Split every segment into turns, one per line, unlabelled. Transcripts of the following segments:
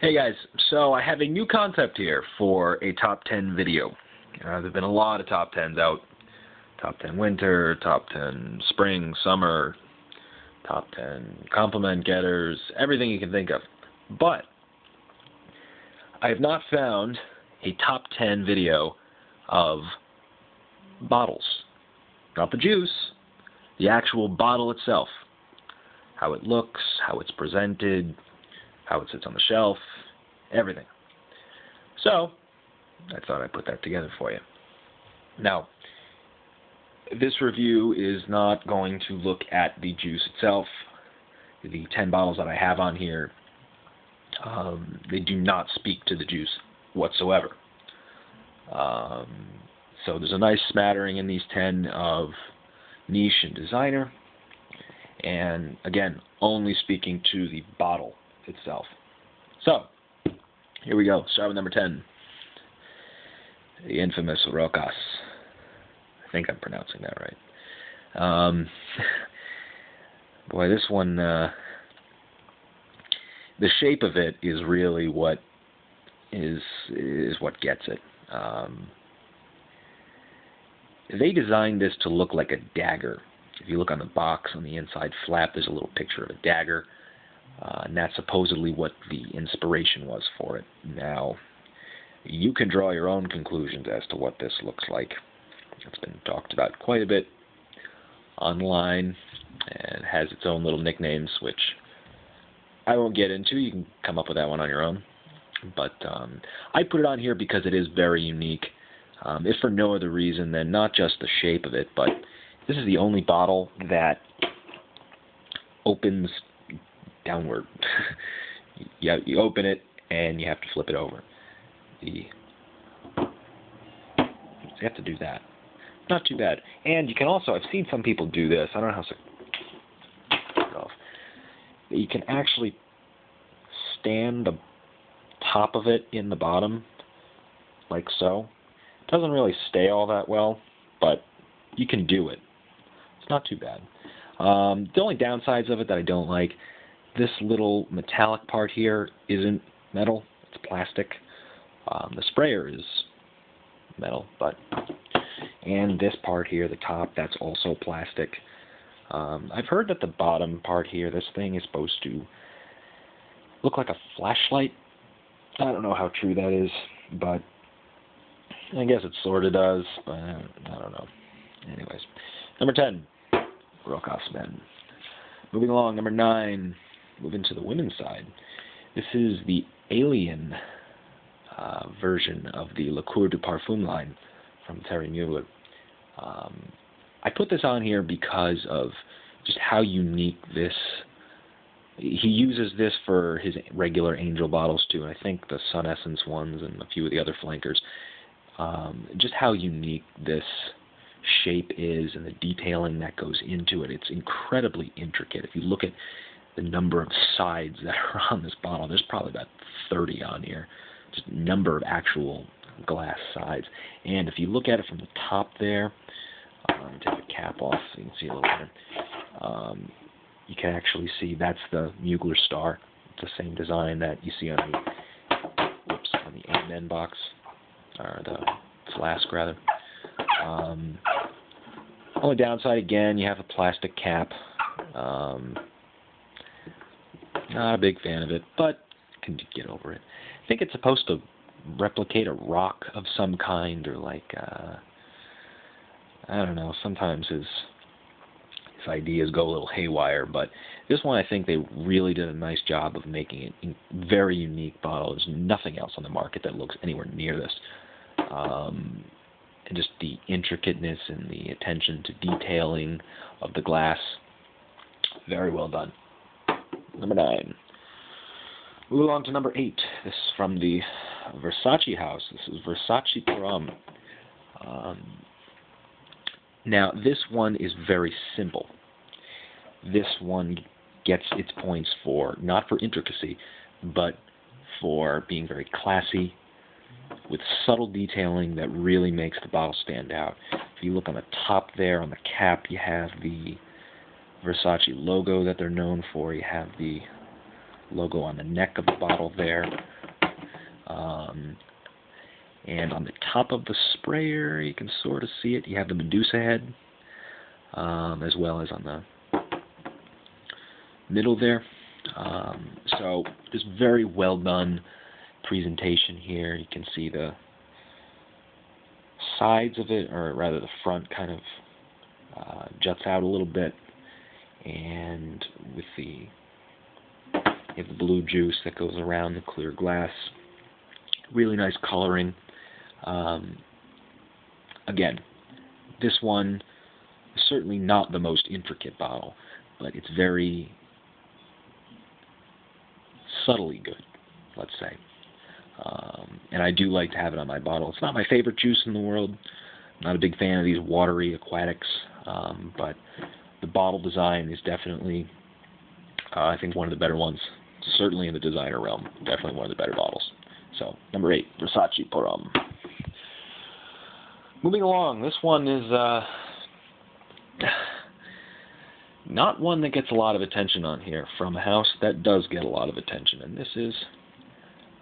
Hey guys, so I have a new concept here for a top 10 video. There have been a lot of top 10s out. Top 10 winter, top 10 spring, summer, top 10 compliment getters, everything you can think of. But I have not found a top 10 video of bottles. Not the juice, the actual bottle itself. How it looks, how it's presented, how it sits on the shelf, everything. So, I thought I'd put that together for you. Now, this review is not going to look at the juice itself. The 10 bottles that I have on here, they do not speak to the juice whatsoever. So there's a nice smattering in these 10 of niche and designer, and again, only speaking to the bottle itself. So, here we go. Start with number 10. The infamous Rokas. I think I'm pronouncing that right. Boy, this one, the shape of it is really what is what gets it. They designed this to look like a dagger. If you look on the box, on the inside flap, there's a little picture of a dagger. And that's supposedly what the inspiration was for it. Now, you can draw your own conclusions as to what this looks like. It's been talked about quite a bit online and has its own little nicknames, which I won't get into. You can come up with that one on your own. But I put it on here because it is very unique, if for no other reason than not just the shape of it, but this is the only bottle that opens downward. You open it and you have to flip it over. So you have to do that. Not too bad. And you can also, I've seen some people do this. I don't know how to. You can actually stand the top of it in the bottom, like so. It doesn't really stay all that well, but you can do it. It's not too bad. The only downsides of it that I don't like, this little metallic part here isn't metal, it's plastic. The sprayer is metal, and this part here, the top, that's also plastic. I've heard that the bottom part here, this thing is supposed to look like a flashlight. I don't know how true that is, but I guess it sort of does, but I don't know. Anyways, number 10, Rokas Men. Moving along, number 9, moving to the women's side. This is the Alien version of the Le Coeur du Parfum line from Thierry Mugler. I put this on here because of just how unique this. He uses this for his regular Angel bottles too, and I think the Sun Essence ones and a few of the other flankers. Just how unique this shape is and the detailing that goes into it. It's incredibly intricate. If you look at the number of sides that are on this bottle, there's probably about 30 on here. Just number of actual glass sides. And if you look at it from the top there, take the cap off so you can see a little better. You can actually see that's the Mugler star. It's the same design that you see on the Amen box, or the flask rather. Only downside, again, you have a plastic cap. Not a big fan of it, but can get over it. I think it's supposed to replicate a rock of some kind, or like, I don't know, sometimes his ideas go a little haywire, but this one I think they really did a nice job of making it a very unique bottle. There's nothing else on the market that looks anywhere near this. And just the intricateness and the attention to detailing of the glass, very well done. Number 9. Move along to number 8. This is from the Versace house. This is Versace Param. Now, this one is very simple. This one gets its points for, not for intricacy, but for being very classy, with subtle detailing that really makes the bottle stand out. If you look on the top there, on the cap, you have the Versace logo that they're known for. You have the logo on the neck of the bottle there. And on the top of the sprayer, you can sort of see it. You have the Medusa head, as well as on the middle there. So just very well done presentation here. You can see the sides of it, or rather the front kind of juts out a little bit, and with you have the blue juice that goes around the clear glass. Really nice coloring. Again, this one is certainly not the most intricate bottle, but it's very subtly good, let's say. And I do like to have it on my bottle. It's not my favorite juice in the world. I'm not a big fan of these watery aquatics, but the bottle design is definitely, I think, one of the better ones. Certainly in the designer realm, definitely one of the better bottles. So, number 8, Versace Porum. Moving along, this one is not one that gets a lot of attention on here, from a house that does get a lot of attention, and this is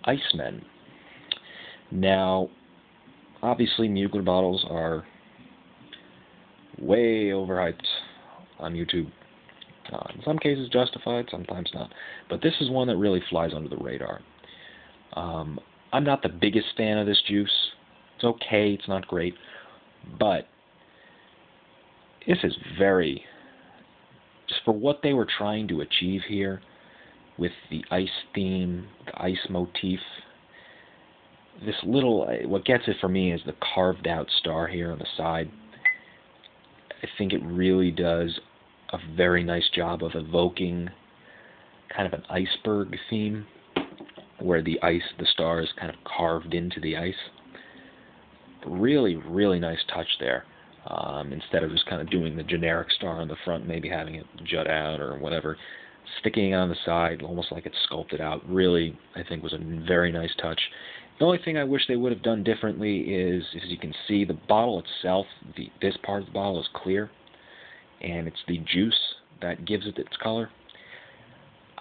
Icemen. Now, obviously, Mugler bottles are way overhyped on YouTube. In some cases justified, sometimes not. But this is one that really flies under the radar. I'm not the biggest fan of this juice. It's okay, it's not great. But this is very, just for what they were trying to achieve here, with the ice theme, the ice motif, this little, what gets it for me is the carved out star here on the side. I think it really does a very nice job of evoking kind of an iceberg theme, where the star is kind of carved into the ice. Really, really nice touch there. Instead of just kind of doing the generic star on the front, maybe having it jut out or whatever, sticking on the side, almost like it's sculpted out, really, I think, was a very nice touch. The only thing I wish they would have done differently is, as you can see, the bottle itself, this part of the bottle is clear, and it's the juice that gives it its color.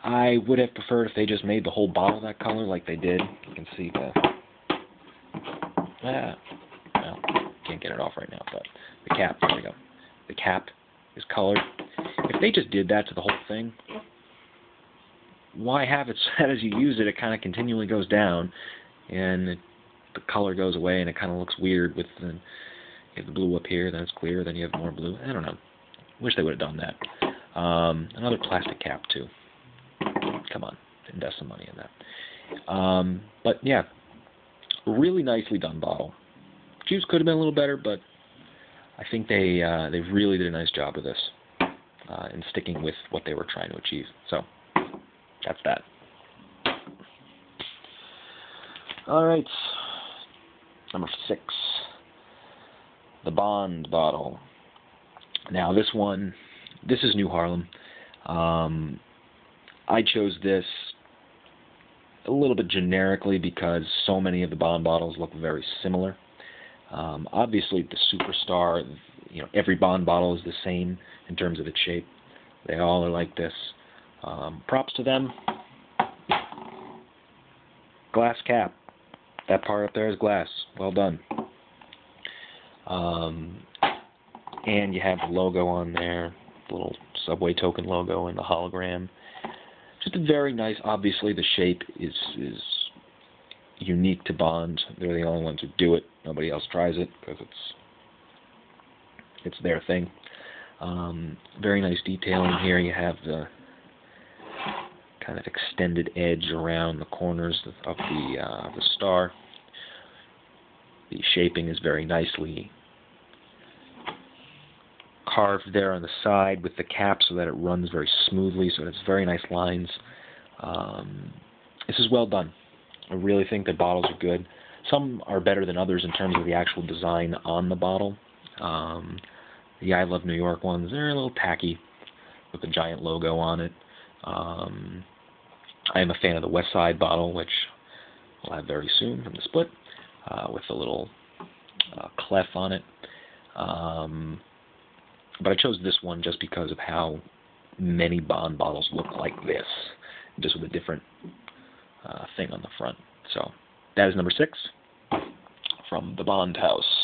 I would have preferred if they just made the whole bottle that color like they did. You can see well, can't get it off right now, but the cap, there we go. The cap is colored. If they just did that to the whole thing, why have it so that as you use it, it kind of continually goes down, and the color goes away, and it kind of looks weird with you have the blue up here, then it's clear, then you have more blue. I don't know. Wish they would have done that. Another plastic cap, too. Come on, invest some money in that. But yeah, really nicely done bottle. Juice could have been a little better, but I think they really did a nice job of this in sticking with what they were trying to achieve. So that's that. All right, number 6, the Bond bottle. Now this is New Harlem. I chose this a little bit generically because so many of the Bond bottles look very similar. Obviously, the Superstar, every Bond bottle is the same in terms of its shape. They all are like this. Props to them. Glass cap. That part up there is glass. Well done. And you have the logo on there, the little Subway token logo and the hologram. Just a very nice, obviously the shape is unique to Bond. They're the only ones who do it. Nobody else tries it because it's their thing. Very nice detailing here. You have the kind of extended edge around the corners of the star. The shaping is very nicely carved there on the side with the cap so that it runs very smoothly, so it's very nice lines. This is well done. I really think the bottles are good. Some are better than others in terms of the actual design on the bottle. The I Love New York ones, they're a little tacky with a giant logo on it. I am a fan of the West Side bottle, which we'll have very soon from the split, with a little clef on it. But I chose this one just because of how many Bond bottles look like this. just with a different thing on the front. So that is number 6 from the Bond House.